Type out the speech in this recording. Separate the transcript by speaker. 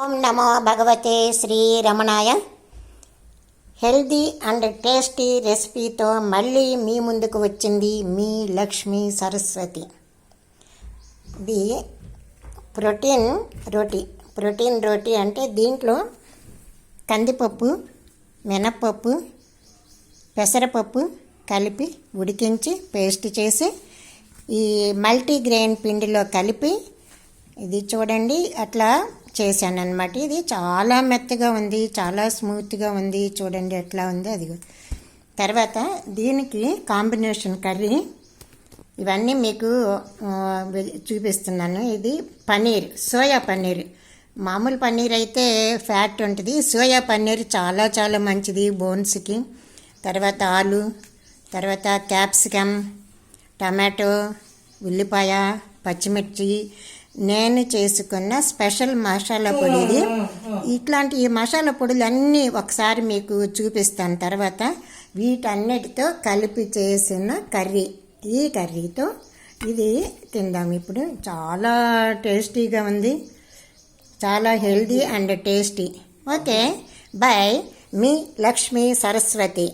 Speaker 1: ఓం నమో భగవతే Shri రమణాయ. Healthy and tasty రెసిపీతో మళ్ళీ మీ ముందుకు వచ్చింది మీ లక్ష్మీ సరస్వతి. ఇది ప్రోటీన్ రోటీ అంటే దీంట్లో కందిపప్పు, మినప్పప్పు, పెసరపప్పు కలిపి ఉడికించి పేస్ట్ చేసి ఈ మల్టీగ్రెయిన్ పిండిలో కలిపి ఇది చూడండి అట్లా చేశాను అనమాట. ఇది చాలా మెత్తగా ఉంది, చాలా స్మూత్గా ఉంది. చూడండి ఎట్లా ఉంది అది. తర్వాత దీనికి కాంబినేషన్ కర్రీ ఇవన్నీ మీకు చూపిస్తున్నాను. ఇది పన్నీర్, సోయా పన్నీర్. మామూలు పన్నీర్ అయితే ఫ్యాట్ ఉంటుంది, సోయా పన్నీర్ చాలా చాలా మంచిది బోన్స్కి. తర్వాత ఆలు, తర్వాత క్యాప్సికమ్, టమాటో, ఉల్లిపాయ, పచ్చిమిర్చి, నేను చేసుకున్న స్పెషల్ మసాలా పొడి ఇది. ఇట్లాంటి ఈ మసాలా పొడులు అన్నీ ఒకసారి మీకు చూపిస్తాను. తర్వాత వీటన్నిటితో కలిపి చేసిన కర్రీ, ఈ కర్రీతో ఇది తిందాం ఇప్పుడు. చాలా టేస్టీగా ఉంది, చాలా healthy and tasty. Okay, by me Lakshmi Saraswati.